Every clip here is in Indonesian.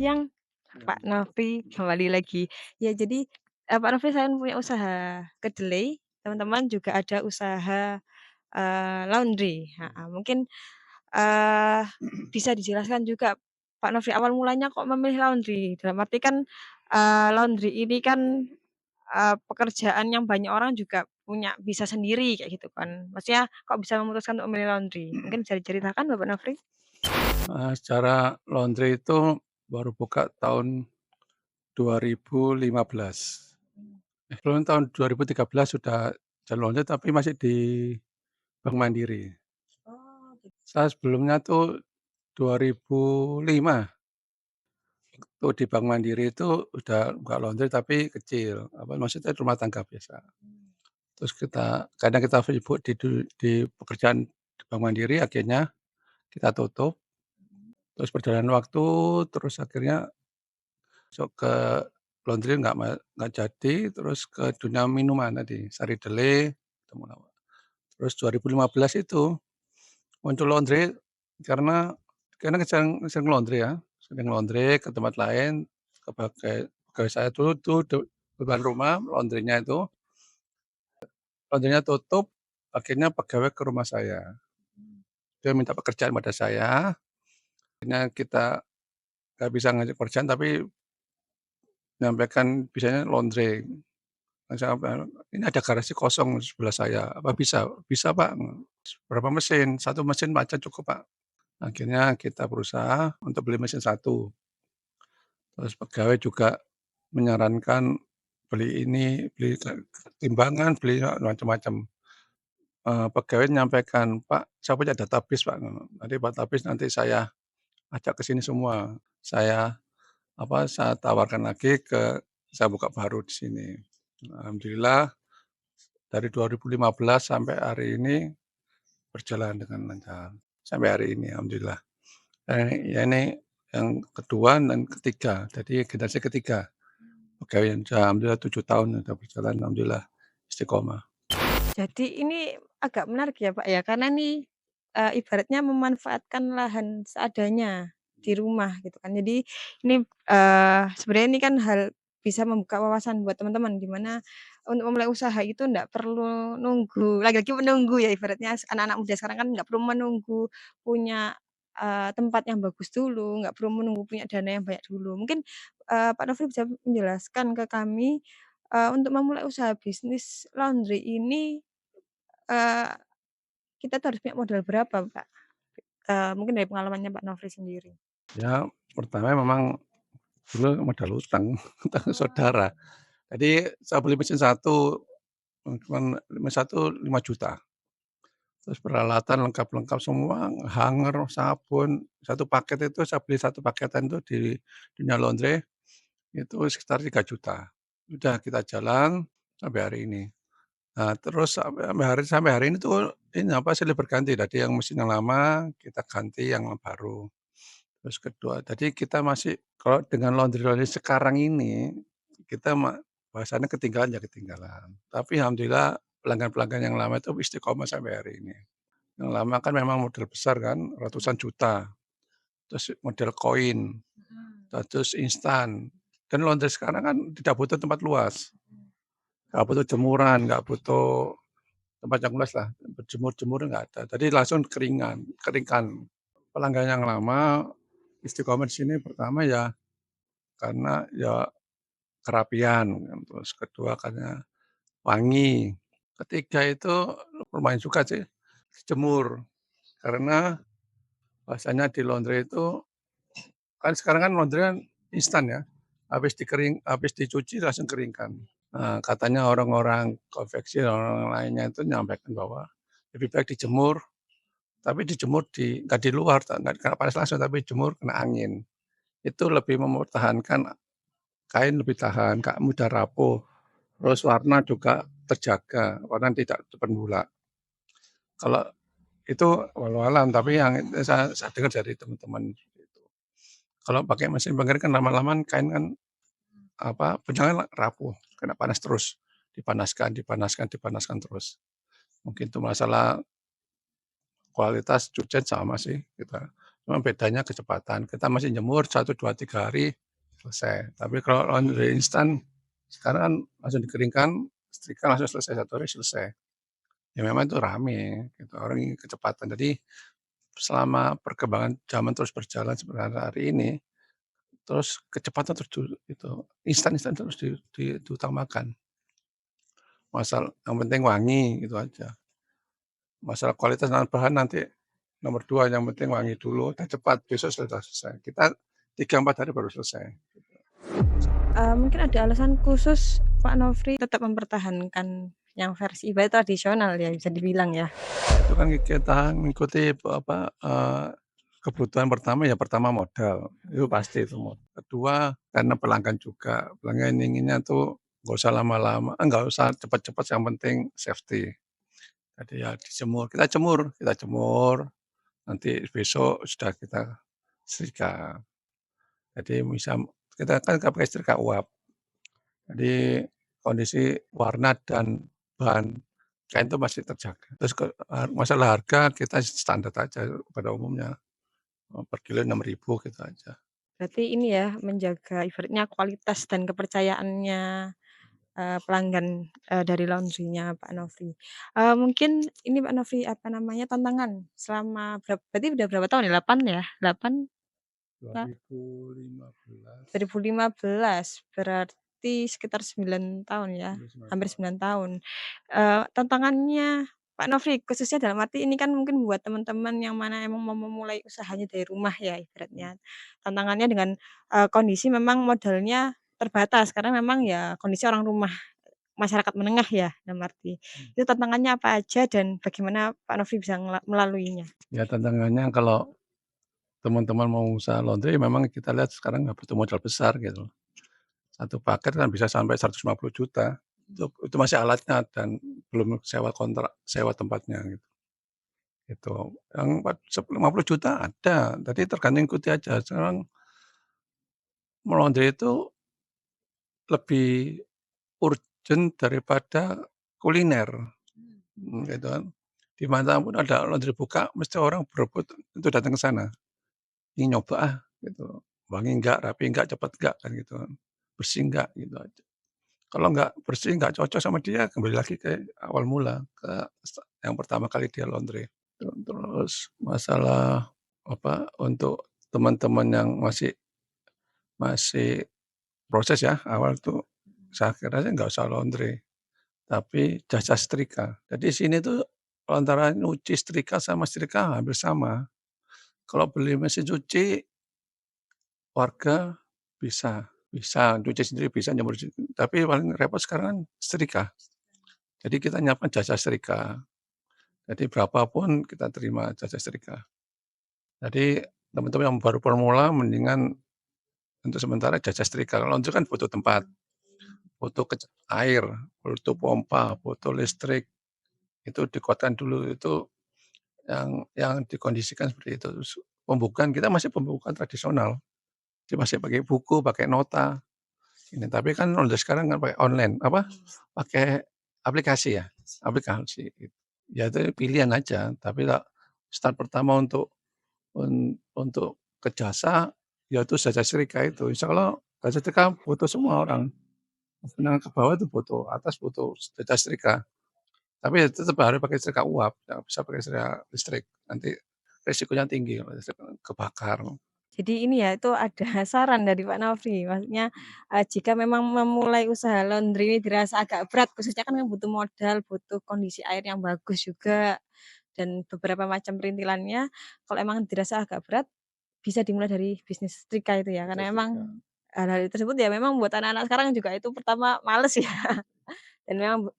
siang, Pak Nofri, kembali lagi. Ya jadi, Pak Nofri saya punya usaha kedelai, teman-teman juga ada usaha, laundry, heeh. Mungkin, eee, bisa dijelaskan juga Pak Nofri awal mulanya kok memilih laundry? Dalam arti kan, laundry ini kan, pekerjaan yang banyak orang juga punya bisa sendiri kayak gitu kan. Maksudnya kok bisa memutuskan untuk memilih laundry? Mungkin bisa diceritakan Bapak Nofri? Secara laundry itu baru buka tahun 2015. Sebelum tahun 2013 sudah jalan laundry tapi masih di Bank Mandiri. Oh, Saya sebelumnya tuh 2005 tuh di Bank Mandiri itu udah buka laundry tapi kecil, maksudnya rumah tangga biasa. Terus karena kita sibuk di pekerjaan di Bank Mandiri akhirnya kita tutup, terus berjalan waktu, terus akhirnya masuk ke laundry nggak jadi, terus ke dunia minuman tadi, Sari Dele, Temulawak. Terus 2015 itu muncul laundry karena sering sering laundry ya, sering laundry ke tempat lain, pegawai saya tuh depan rumah laundry-nya itu, laundry-nya tutup, akhirnya pegawai ke rumah saya. Dia minta pekerjaan pada saya, akhirnya kita nggak bisa ngajak pekerjaan tapi menyampaikan bisanya laundry. Saya, "Ini ada garasi kosong sebelah saya, apa bisa?" "Bisa Pak." "Berapa mesin?" "1 mesin aja cukup Pak." Akhirnya kita berusaha untuk beli mesin satu, terus pegawai juga menyarankan beli ini, beli timbangan, beli macam-macam. Pegawai menyampaikan, "Pak, saya punya database Pak," "Nanti database nanti saya ajak ke sini semua, saya saya tawarkan lagi saya buka baru di sini." Alhamdulillah dari 2015 sampai hari ini berjalan dengan lancar, sampai hari ini alhamdulillah. Ya ini yang kedua dan ketiga, jadi generasi ketiga pegawai yang sudah alhamdulillah 7 tahun sudah berjalan alhamdulillah istiqomah. jadi ini agak menarik ya, Pak, ya, karena nih, ibaratnya memanfaatkan lahan seadanya di rumah gitu kan. Jadi ini, sebenarnya ini kan hal bisa membuka wawasan buat teman-teman, di mana untuk memulai usaha itu ndak perlu nunggu, lagi-lagi menunggu ya ibaratnya anak-anak muda sekarang kan nggak perlu menunggu punya, tempat yang bagus dulu, nggak perlu menunggu punya dana yang banyak dulu. Mungkin, Pak Nofri bisa menjelaskan ke kami, untuk memulai usaha bisnis laundry ini Eee, kita tuh harus punya modal berapa, Kak? Mungkin dari pengalamannya Pak Nofri sendiri. Ya pertama memang dulu modal utang, utang Oh, saudara. Jadi saya beli mesin satu, cuman mesin satu 5 juta. Terus peralatan lengkap-lengkap semua, hanger, sabun, satu paket itu saya beli satu paketan itu di Dunia Laundry, itu sekitar 3 juta. Udah kita jalan sampai hari ini. Nah terus sampai hari ini tuh ini silih berganti, tadi yang mesin yang lama kita ganti yang baru. Terus kedua, tadi kita masih kalau dengan laundry-laundry sekarang ini, kita bahasanya ketinggalan ya ketinggalan. Tapi alhamdulillah pelanggan-pelanggan yang lama itu istiqomah sampai hari ini. Yang lama kan memang modal besar kan, ratusan juta, terus model koin, mhm, terus instan. Dan laundry sekarang kan tidak butuh tempat luas, nggak butuh jemuran, nggak butuh tempat yang luas lah, berjemur-jemur nggak ada. Jadi langsung keringkan. Pelanggan yang lama istiqomah di sini pertama ya karena ya kerapian, terus kedua karena wangi, ketiga itu lumayan suka sih jemur, karena bahasanya di laundry itu kan sekarang kan laundry kan instan ya, habis dicuci langsung keringkan. Nah, katanya orang-orang konveksi, orang lainnya itu menyampaikan bahwa lebih baik dijemur, tapi dijemur nggak di luar, nggak kena panas langsung, tapi jemur kena angin. Itu lebih mempertahankan kain lebih tahan, nggak mudah rapuh, terus warna juga terjaga, warna tidak cepat bula. Kalau itu walau alam, tapi yang saya dengar dari teman-teman itu. Kalau pakai mesin pengering kan lama-lama kain kan benangnya rapuh, kena panas terus, dipanaskan dipanaskan dipanaskan terus. Mungkin itu masalah kualitas cucian sama sih kita. cuma bedanya kecepatan. Kita masih jemur 1, 2, 3 hari selesai. Tapi kalau laundry instan sekarang kan langsung dikeringkan, setrika langsung selesai, 1 hari selesai. Ya memang itu rame gitu, orang ingin kecepatan. Jadi selama perkembangan zaman terus berjalan seperti hari ini, terus kecepatan terus itu instan-instan terus diutamakan. Yang penting wangi gitu aja. Masalah kualitas dan bahan nanti nomor 2, yang penting wangi dulu dan cepat, besok sudah selesai. Kita 3, 4 hari baru selesai. Mungkin ada alasan khusus Pak Nofri tetap mempertahankan yang versi ibarat tradisional ya, bisa dibilang ya? Itu kan kita mengikuti kebutuhan pertama ya pertama modal, itu pasti itu kedua karena pelanggan juga, pelanggan inginnya tuh nggak usah lama-lama, nggak usah cepat-cepat yang penting safety. Jadi ya kita jemur, nanti besok sudah kita setrika. Jadi kita kan nggak pakai setrika uap, jadi kondisi warna dan bahan kain itu masih terjaga. Terus masalah harga kita standar aja pada umumnya, per kilo 6.000 gitu aja. Berarti ini ya, menjaga ibaratnya kualitas dan kepercayaannya, pelanggan, dari laundry-nya Pak Nofri. Mungkin ini Pak Nofri, apa namanya, tantangan selama berarti udah berapa tahun ya, 8 ya? 8 Kak? 2015 2015, berarti sekitar 9 tahun ya, hampir 9 hampir tahun. 9 tahun. Tantangannya Pak Nofri, khususnya dalam arti ini kan mungkin buat teman-teman yang mana emang mau memulai usahanya dari rumah ya ibaratnya. Tantangannya dengan, kondisi memang modalnya terbatas karena memang ya kondisi orang rumah, masyarakat menengah ya dalam arti. Itu tantangannya apa aja dan bagaimana Pak Nofri bisa melaluinya? Ya tantangannya kalau teman-teman mau usaha laundry memang kita lihat sekarang nggak butuh modal besar gitu. Satu paket kan bisa sampai 150 juta. Itu masih alatnya dan belum sewa tempatnya gitu. Gitu. Yang 50 juta ada, tadi tergantung ikuti aja. Sekarang laundry itu lebih urgent daripada kuliner, gitu kan. Di mana pun ada laundry buka, mesti orang berebut untuk datang ke sana. Ingin nyoba gitu. Wangi enggak, rapi enggak, cepat enggak, kan gitu kan. Bersih enggak, gitu aja. Kalau enggak bersih, enggak cocok sama dia, kembali lagi ke awal mula, ke yang pertama kali dia laundry. Terus masalah untuk teman-teman yang masih masih proses ya, awal tuh saya kira sih nggak usah laundry, tapi jasa setrika. Jadi sini tuh antara nyuci setrika sama setrika hampir sama. Kalau beli mesin cuci, warga bisa cuci sendiri, bisa jemur sendiri, tapi paling repot sekarang kan setrika. Jadi kita nyiapkan jasa setrika. Jadi berapapun kita terima jasa setrika. Jadi teman-teman yang baru pemula mendingan untuk sementara jasa setrika. Kalau laundry kan butuh tempat, butuh air, butuh pompa, butuh listrik, itu dikuatkan dulu, itu yang dikondisikan seperti itu. Terus pembukaan kita masih pembukaan tradisional, jadi masih pakai buku, pakai nota, ini. Tapi kan udah sekarang kan pakai online, pakai aplikasi ya, aplikasi. Ya itu pilihan aja, tapi start pertama untuk ke jasa, yaitu jasa setrika itu. Insya Allah jasa setrika butuh semua orang. Menengah ke bawah itu butuh, atas butuh jasa setrika. Tapi ya tetap harus pakai setrika uap, nggak bisa pakai setrika listrik. Nanti resikonya tinggi kalau listrik kebakar. Jadi ini ya, itu ada saran dari Pak Nofri, maksudnya, jika memang memulai usaha laundry ini dirasa agak berat, khususnya kan butuh modal, butuh kondisi air yang bagus juga, dan beberapa macam perintilannya, kalau emang dirasa agak berat, bisa dimulai dari bisnis setrika itu ya, Jasa karena setrika. memang hal-hal tersebut ya memang buat anak-anak sekarang juga itu pertama males ya, dan memang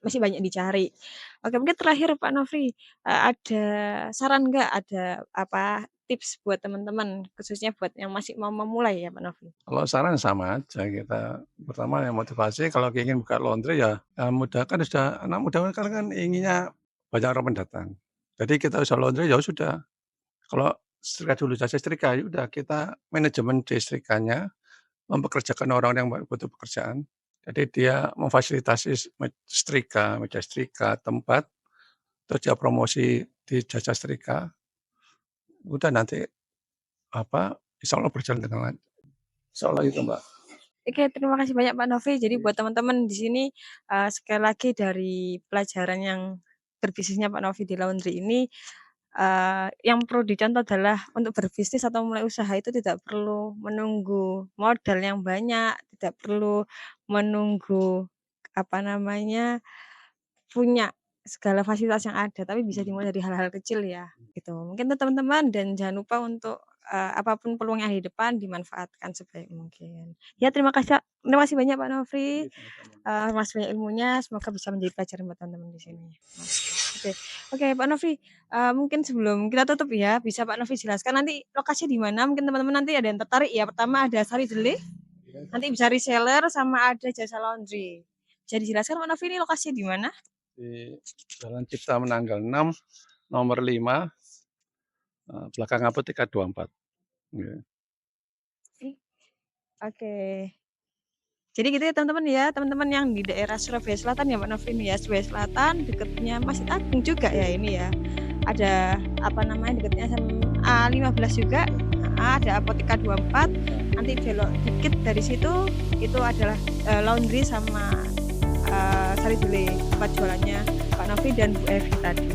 masih banyak dicari. Oke, mungkin terakhir Pak Nofri, ada saran nggak, ada apa, tips buat teman-teman, khususnya buat yang masih mau memulai ya Pak Nofri? Kalau saran sama aja kita, pertama yang motivasi kalau ingin buka laundry ya, mudah kan sudah anak muda kan inginnya banyak orang pendatang. Jadi kita usaha laundry ya sudah, kalau setrika dulu jasa setrika, ya udah kita manajemen di setrikanya, mempekerjakan orang yang butuh pekerjaan. Jadi dia memfasilitasi setrika, meja setrika, tempat, terus dia promosi di jasa setrika. Udah nanti, insya Allah berjalan dengan lancar. Insyaallah itu, Mbak. Oke, terima kasih banyak Pak Novi. Jadi Iya. buat teman-teman di sini, sekali lagi dari pelajaran yang berbisnisnya Pak Novi di laundry ini, yang perlu dicontoh adalah untuk berbisnis atau mulai usaha itu tidak perlu menunggu modal yang banyak, tidak perlu menunggu, apa namanya, punya segala fasilitas yang ada, tapi bisa dimulai dari hal-hal kecil ya, gitu. Mungkin untuk teman-teman dan jangan lupa untuk, apa peluang yang ada di depan dimanfaatkan sebaik mungkin. Ya terima kasih banyak Pak Nofri, Iya, sama-sama. Mas banyak ilmunya, semoga bisa menjadi pelajaran buat teman-teman di sini. Oke oke Pak Nofri, mungkin sebelum kita tutup ya, bisa Pak Nofri jelaskan nanti lokasinya di mana? Mungkin teman-teman nanti ada yang tertarik ya, pertama ada Sari Deli, nanti bisa reseller, sama ada jasa laundry. Bisa dijelaskan Pak Nofri ini lokasinya di mana? Di Jalan Cipta Menanggal 6, nomor 5, belakang apotek K24. Iya. Oke. Jadi gitu ya teman-teman ya, teman-teman yang di daerah Surabaya Selatan ya Pak Nofri ya, Surabaya Selatan deketnya Masjid Agung juga ya ini ya. Ada apa namanya deketnya SMA 15 juga. Ada Apotek K24. Nanti belok dikit dari situ itu adalah laundry sama Sari Dule tempat jualannya Pak Nofri dan Bu Evi tadi.